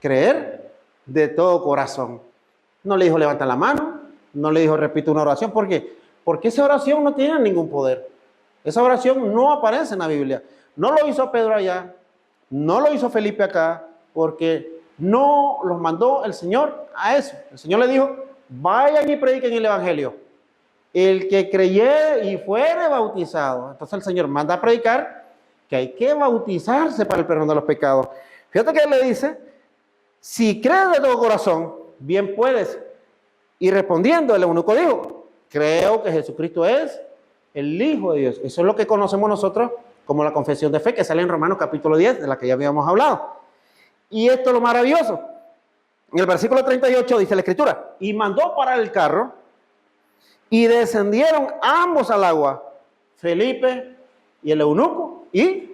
Creer de todo corazón. No le dijo levanta la mano, no le dijo repite una oración. ¿Por qué? Porque esa oración no tiene ningún poder. Esa oración no aparece en la Biblia. No lo hizo Pedro allá, no lo hizo Felipe acá, porque no los mandó el Señor a eso. El Señor le dijo, vayan y prediquen el Evangelio. El que creyere y fuere bautizado. Entonces el Señor manda a predicar que hay que bautizarse para el perdón de los pecados. Fíjate que él le dice, si crees de todo corazón, bien puedes. Y respondiendo, el eunuco dijo, creo que Jesucristo es el Hijo de Dios. Eso es lo que conocemos nosotros como la confesión de fe que sale en Romanos capítulo 10, de la que ya habíamos hablado. Y esto es lo maravilloso. En el versículo 38 dice la Escritura, y mandó parar el carro, y descendieron ambos al agua, Felipe y el eunuco, y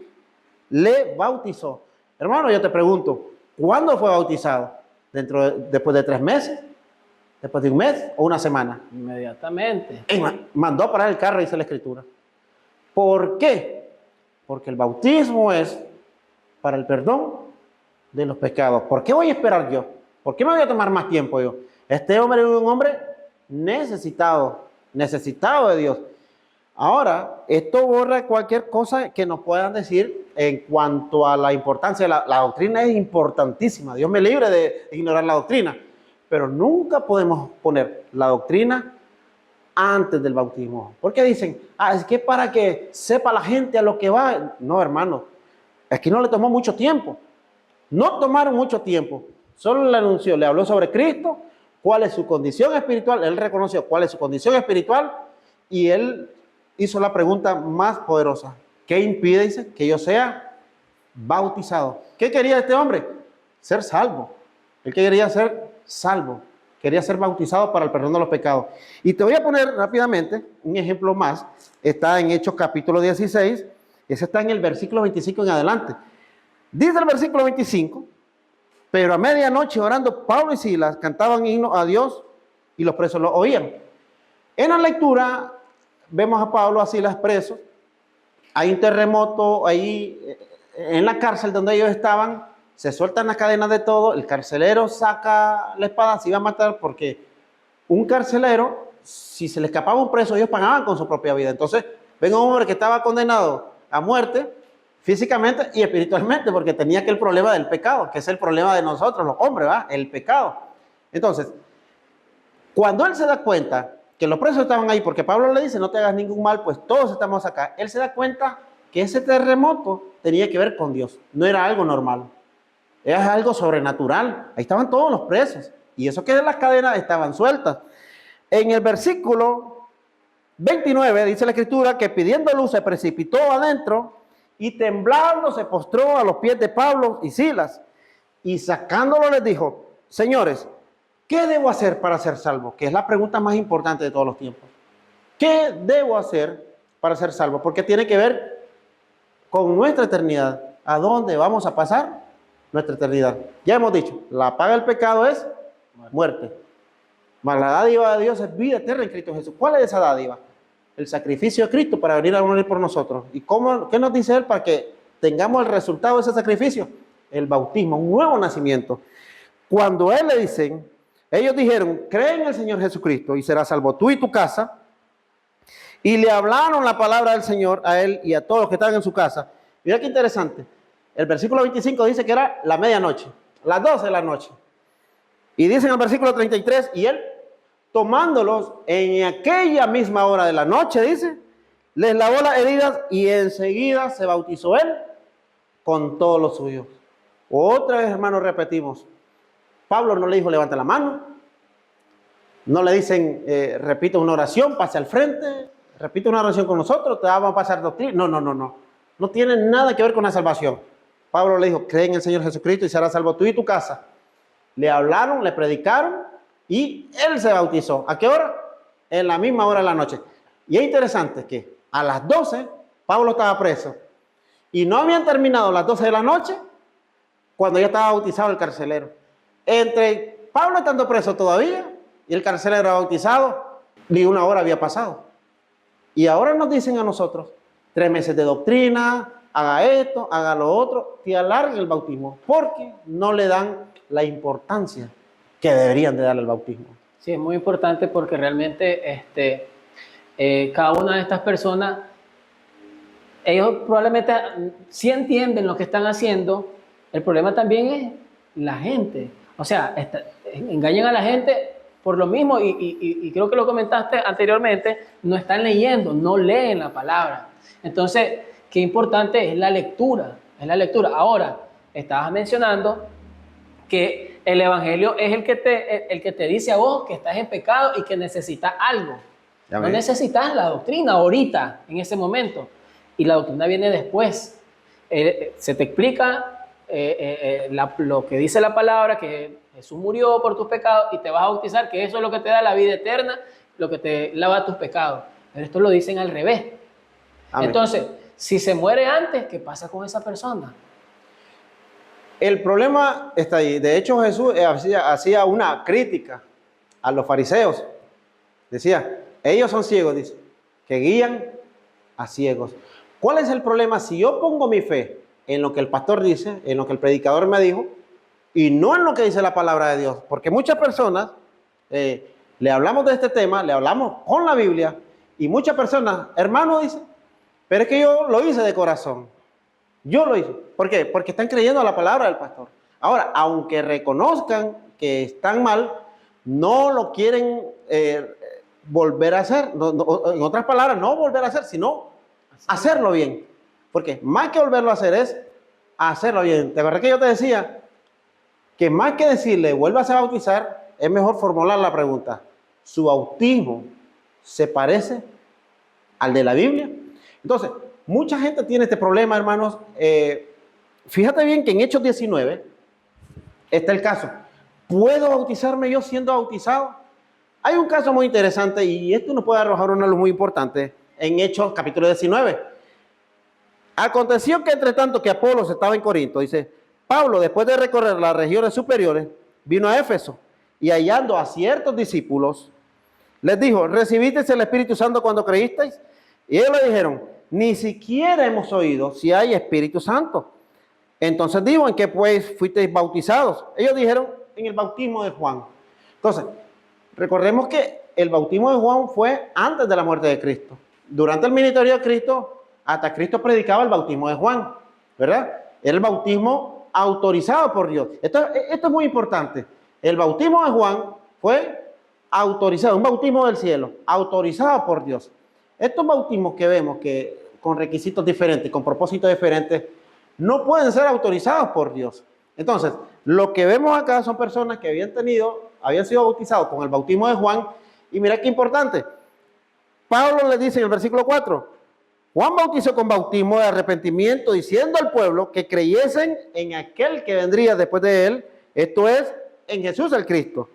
le bautizó. Hermano, yo te pregunto, ¿cuándo fue bautizado? ¿Después de 3 meses? ¿Después de 1 mes o 1 semana? Inmediatamente. Mandó parar el carro, dice la Escritura. ¿Por qué? Porque el bautismo es para el perdón de los pecados. ¿Por qué voy a esperar yo? ¿Por qué me voy a tomar más tiempo yo? Este hombre es un hombre necesitado de Dios. Ahora, esto borra cualquier cosa que nos puedan decir en cuanto a la importancia. La doctrina es importantísima. Dios me libre de ignorar la doctrina. Pero nunca podemos poner la doctrina antes del bautismo. Porque dicen, es que para que sepa la gente a lo que va. No, hermano, aquí no le tomó mucho tiempo. No tomaron mucho tiempo. Solo le anunció, le habló sobre Cristo, cuál es su condición espiritual. Él reconoció cuál es su condición espiritual y él hizo la pregunta más poderosa. ¿Qué impide, dice, que yo sea bautizado? ¿Qué quería este hombre? Ser salvo. Él quería ser salvo. Quería ser bautizado para el perdón de los pecados. Y te voy a poner rápidamente un ejemplo más. Está en Hechos capítulo 16. Ese está en el versículo 25 en adelante. Dice el versículo 25, pero a medianoche orando Pablo y Silas cantaban himnos a Dios y los presos lo oían. En la lectura vemos a Pablo, a Silas presos. Hay un terremoto ahí en la cárcel donde ellos estaban. Se sueltan las cadenas de todo. El carcelero saca la espada, se iba a matar porque un carcelero, si se le escapaba un preso, ellos pagaban con su propia vida. Entonces, ven un hombre que estaba condenado a muerte, físicamente y espiritualmente, porque tenía aquel problema del pecado, que es el problema de nosotros, los hombres, ¿va? El pecado. Entonces, cuando él se da cuenta que los presos estaban ahí, porque Pablo le dice, no te hagas ningún mal, pues todos estamos acá, él se da cuenta que ese terremoto tenía que ver con Dios, no era algo normal, era algo sobrenatural. Ahí estaban todos los presos, y eso que las cadenas estaban sueltas. En el versículo 29 dice la Escritura que pidiendo luz se precipitó adentro y temblando se postró a los pies de Pablo y Silas y sacándolo les dijo, señores, ¿qué debo hacer para ser salvo? Que es la pregunta más importante de todos los tiempos. ¿Qué debo hacer para ser salvo? Porque tiene que ver con nuestra eternidad. ¿A dónde vamos a pasar nuestra eternidad? Ya hemos dicho, la paga del pecado es muerte. Mas la dádiva de Dios es vida eterna en Cristo Jesús. ¿Cuál es esa dádiva? El sacrificio de Cristo para venir a morir por nosotros. ¿Y qué nos dice Él para que tengamos el resultado de ese sacrificio? El bautismo, un nuevo nacimiento. Cuando Él le dicen, ellos dijeron, cree en el Señor Jesucristo y serás salvo tú y tu casa. Y le hablaron la palabra del Señor a Él y a todos los que estaban en su casa. Mira qué interesante. El versículo 25 dice que era la medianoche, las 12 de la noche. Y dice en el versículo 33, y Él, tomándolos en aquella misma hora de la noche, dice, les lavó las heridas y enseguida se bautizó Él con todos los suyos. Otra vez, hermanos, repetimos. Pablo no le dijo, levanta la mano. No le dicen, repite una oración, pase al frente, repite una oración con nosotros, te vamos a pasar doctrina. No. No tiene nada que ver con la salvación. Pablo le dijo, cree en el Señor Jesucristo y serás salvo tú y tu casa. Le hablaron, le predicaron y él se bautizó. ¿A qué hora? En la misma hora de la noche. Y es interesante que a las 12 Pablo estaba preso y no habían terminado las 12 de la noche cuando ya estaba bautizado el carcelero. Entre Pablo estando preso todavía y el carcelero bautizado, ni una hora había pasado. Y ahora nos dicen a nosotros, 3 meses de doctrina, haga esto, haga lo otro, que alargue el bautismo, porque no le dan la importancia que deberían de darle al bautismo. Sí, es muy importante porque realmente cada una de estas personas, ellos probablemente sí entienden lo que están haciendo. El problema también es la gente. O sea, engañan a la gente por lo mismo y creo que lo comentaste anteriormente, no están leyendo, no leen la palabra. Entonces, qué importante es la lectura, Ahora, estabas mencionando que el evangelio es el que te dice a vos que estás en pecado y que necesitas algo. No necesitas la doctrina ahorita, en ese momento. y la doctrina viene después. Se te explica lo que dice la palabra, que Jesús murió por tus pecados y te vas a bautizar, que eso es lo que te da la vida eterna, lo que te lava tus pecados. Pero esto lo dicen al revés. Amén. Entonces, si se muere antes, ¿qué pasa con esa persona? El problema está ahí. De hecho, Jesús hacía una crítica a los fariseos. Decía, ellos son ciegos, dice, que guían a ciegos. ¿Cuál es el problema? Si yo pongo mi fe en lo que el pastor dice, en lo que el predicador me dijo, y no en lo que dice la palabra de Dios, porque muchas personas le hablamos de este tema, le hablamos con la Biblia, y muchas personas, hermano, dice, pero es que yo lo hice de corazón. Yo lo hice. ¿Por qué? Porque están creyendo a la palabra del pastor. Ahora, aunque reconozcan que están mal, no lo quieren volver a hacer. En otras palabras, no volver a hacer, sino hacerlo bien. Porque más que volverlo a hacer es hacerlo bien. ¿Te acuerdas que yo te decía que más que decirle vuélvase a bautizar, es mejor formular la pregunta? ¿Su bautismo se parece al de la Biblia? Entonces, mucha gente tiene este problema, hermanos. Fíjate bien que en Hechos 19 está el caso. ¿Puedo bautizarme yo siendo bautizado? Hay un caso muy interesante y esto nos puede arrojar una luz muy importante en Hechos capítulo 19. Aconteció que entre tanto que Apolos estaba en Corinto, dice, Pablo, después de recorrer las regiones superiores, vino a Éfeso y hallando a ciertos discípulos, les dijo, ¿recibisteis el Espíritu Santo cuando creísteis? Y ellos le dijeron, ni siquiera hemos oído si hay Espíritu Santo. Entonces dijo, ¿en qué pues fuisteis bautizados? Ellos dijeron, en el bautismo de Juan. Entonces, recordemos que el bautismo de Juan fue antes de la muerte de Cristo. Durante el ministerio de Cristo, hasta Cristo predicaba el bautismo de Juan, ¿verdad? Era el bautismo autorizado por Dios. Esto es muy importante. El bautismo de Juan fue autorizado, un bautismo del cielo, autorizado por Dios. Estos bautismos que vemos que con requisitos diferentes, con propósitos diferentes, no pueden ser autorizados por Dios. Entonces, lo que vemos acá son personas que habían sido bautizados con el bautismo de Juan, y mira qué importante. Pablo le dice en el versículo 4, Juan bautizó con bautismo de arrepentimiento, diciendo al pueblo que creyesen en aquel que vendría después de él, esto es, en Jesús el Cristo.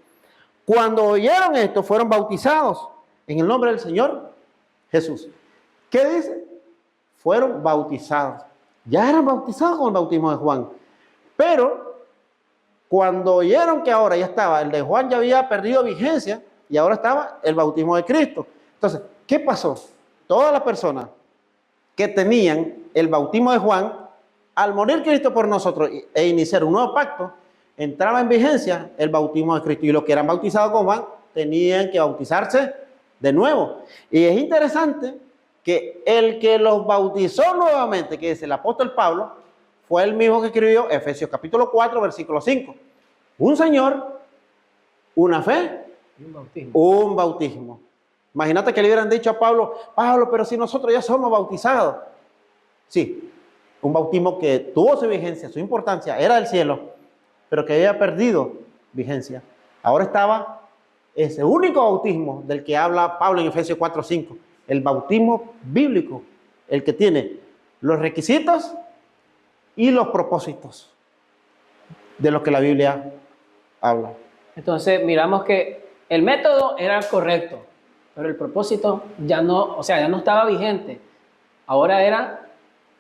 Cuando oyeron esto, fueron bautizados en el nombre del Señor Jesús. ¿Qué dice? Fueron bautizados. Ya eran bautizados con el bautismo de Juan. Pero cuando oyeron que ahora ya estaba, el de Juan ya había perdido vigencia y ahora estaba el bautismo de Cristo. Entonces, ¿qué pasó? Todas las personas que tenían el bautismo de Juan, al morir Cristo por nosotros e iniciar un nuevo pacto, entraba en vigencia el bautismo de Cristo. Y los que eran bautizados con Juan tenían que bautizarse de nuevo. Y es interesante que el que los bautizó nuevamente, que es el apóstol Pablo, fue el mismo que escribió Efesios capítulo 4, versículo 5. Un Señor, una fe, un bautismo. Imagínate que le hubieran dicho a Pablo, Pablo, pero si nosotros ya somos bautizados. Sí, un bautismo que tuvo su vigencia, su importancia, era del cielo, pero que había perdido vigencia. Ahora estaba ese único bautismo del que habla Pablo en Efesios 4, 5, el bautismo bíblico, el que tiene los requisitos y los propósitos de lo que la Biblia habla. Entonces miramos que el método era correcto, pero el propósito ya no, ya no estaba vigente. Ahora era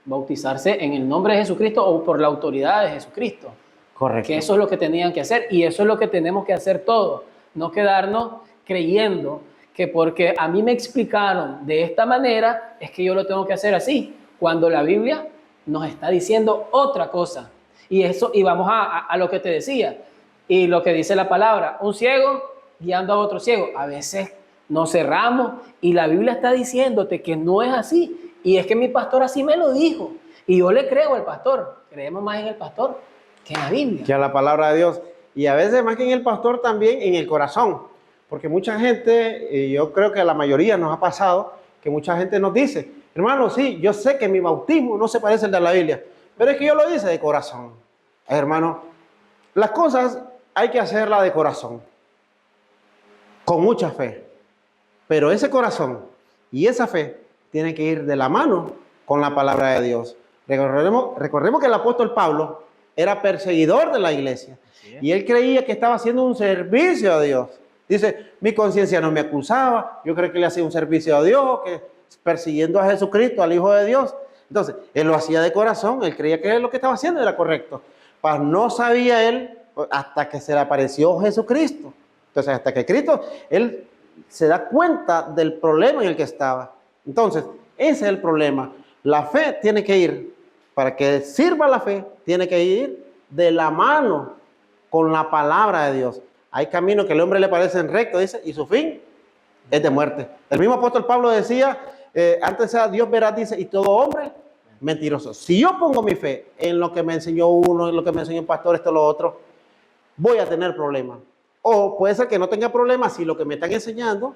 bautizarse en el nombre de Jesucristo o por la autoridad de Jesucristo. Correcto. Que eso es lo que tenían que hacer y eso es lo que tenemos que hacer todos. No quedarnos creyendo que porque a mí me explicaron de esta manera es que yo lo tengo que hacer así, cuando la Biblia nos está diciendo otra cosa. Y vamos a lo que te decía y lo que dice la palabra, un ciego guiando a otro ciego. A veces nos cerramos y la Biblia está diciéndote que no es así. Y es que mi pastor así me lo dijo. Y yo le creo al pastor. Creemos más en el pastor que en la Biblia. Que a la palabra de Dios. Y a veces más que en el pastor también en el corazón. Porque mucha gente, y yo creo que a la mayoría nos ha pasado, que mucha gente nos dice, hermano, sí, yo sé que mi bautismo no se parece al de la Biblia, pero es que yo lo hice de corazón. Hermano, las cosas hay que hacerlas de corazón, con mucha fe. Pero ese corazón y esa fe tienen que ir de la mano con la palabra de Dios. Recordemos que el apóstol Pablo era perseguidor de la iglesia y él creía que estaba haciendo un servicio a Dios. Dice, mi conciencia no me acusaba, yo creo que le hacía un servicio a Dios, que persiguiendo a Jesucristo, al Hijo de Dios. Entonces, él lo hacía de corazón, él creía que lo que estaba haciendo era correcto. Mas no sabía él hasta que se le apareció Jesucristo. Entonces, hasta que Cristo, él se da cuenta del problema en el que estaba. Entonces, ese es el problema. La fe tiene que ir, para que sirva la fe, tiene que ir de la mano con la palabra de Dios. Hay caminos que al hombre le parecen rectos, dice, y su fin es de muerte. El mismo apóstol Pablo decía, antes sea Dios veraz, dice, y todo hombre mentiroso. Si yo pongo mi fe en lo que me enseñó uno, en lo que me enseñó un pastor, esto, lo otro, voy a tener problemas. O puede ser que no tenga problemas si lo que me están enseñando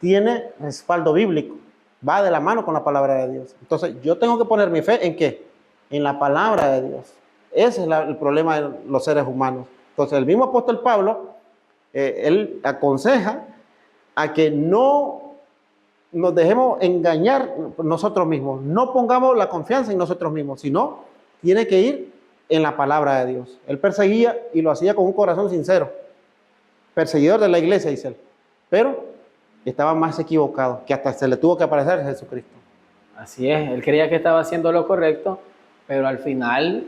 tiene respaldo bíblico, va de la mano con la palabra de Dios. Entonces, yo tengo que poner mi fe ¿en qué? En la palabra de Dios. Ese es el problema de los seres humanos. Entonces, el mismo apóstol Pablo, él aconseja a que no nos dejemos engañar nosotros mismos, no pongamos la confianza en nosotros mismos, sino tiene que ir en la palabra de Dios. Él perseguía y lo hacía con un corazón sincero. Perseguidor de la iglesia, dice él. Pero estaba más equivocado, que hasta se le tuvo que aparecer a Jesucristo. Así es, él creía que estaba haciendo lo correcto, pero al final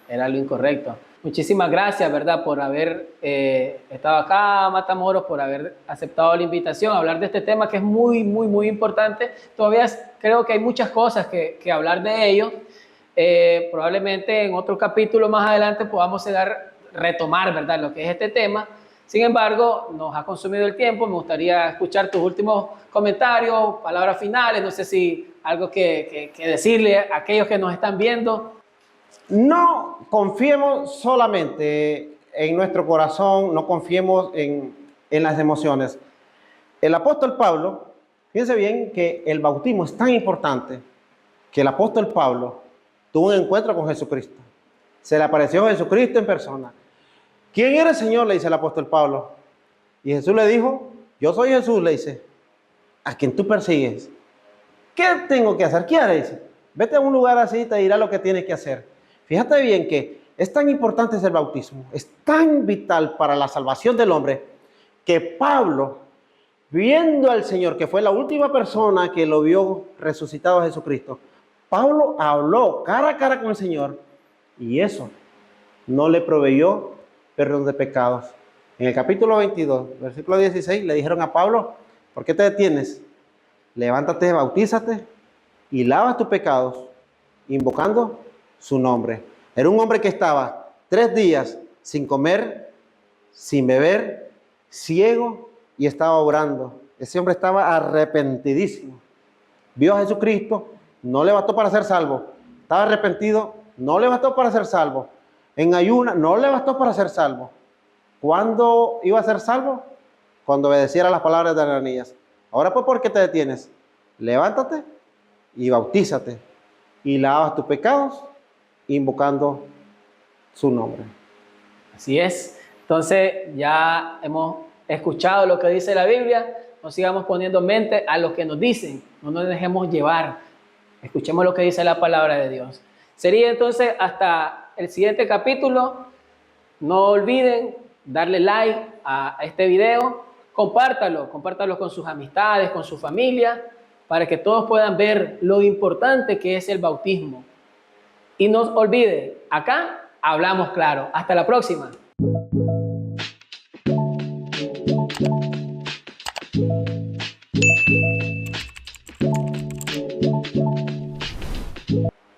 era lo incorrecto. Muchísimas gracias, ¿verdad?, por haber estado acá, Matamoros, por haber aceptado la invitación a hablar de este tema que es muy, muy, muy importante. Todavía creo que hay muchas cosas que hablar de ello. Probablemente en otro capítulo más adelante podamos retomar, ¿verdad?, lo que es este tema. Sin embargo, nos ha consumido el tiempo. Me gustaría escuchar tus últimos comentarios, palabras finales. No sé si algo que decirle a aquellos que nos están viendo. No confiemos solamente en nuestro corazón, no confiemos en las emociones. El apóstol Pablo, fíjense bien que el bautismo es tan importante que el apóstol Pablo tuvo un encuentro con Jesucristo. Se le apareció Jesucristo en persona. ¿Quién era el Señor?, le dice el apóstol Pablo. Y Jesús le dijo, yo soy Jesús, le dice, a quien tú persigues. ¿Qué tengo que hacer? ¿Qué haré? Dice, vete a un lugar así y te dirá lo que tienes que hacer. Fíjate bien que es tan importante el bautismo, es tan vital para la salvación del hombre, que Pablo, viendo al Señor, que fue la última persona que lo vio resucitado a Jesucristo, Pablo habló cara a cara con el Señor y eso no le proveyó perdón de pecados. En el capítulo 22, versículo 16, le dijeron a Pablo, ¿por qué te detienes? Levántate, bautízate y lava tus pecados, invocando su nombre. Era un hombre que estaba 3 días sin comer, sin beber, ciego, y estaba orando. Ese hombre estaba arrepentidísimo. Vio a Jesucristo, no le bastó para ser salvo. Estaba arrepentido, no le bastó para ser salvo. En ayuna, no le bastó para ser salvo. ¿Cuándo iba a ser salvo? Cuando obedeciera las palabras de Ananías. Ahora pues, ¿por qué te detienes? Levántate y bautízate y lavas tus pecados invocando su nombre. Así es. Entonces ya hemos escuchado lo que dice la Biblia. No sigamos poniendo mente a lo que nos dicen. No nos dejemos llevar. Escuchemos lo que dice la palabra de Dios. Sería entonces hasta el siguiente capítulo. No olviden darle like a este video. Compártalo con sus amistades, con su familia, para que todos puedan ver lo importante que es el bautismo. Y no olvide, acá hablamos claro. Hasta la próxima.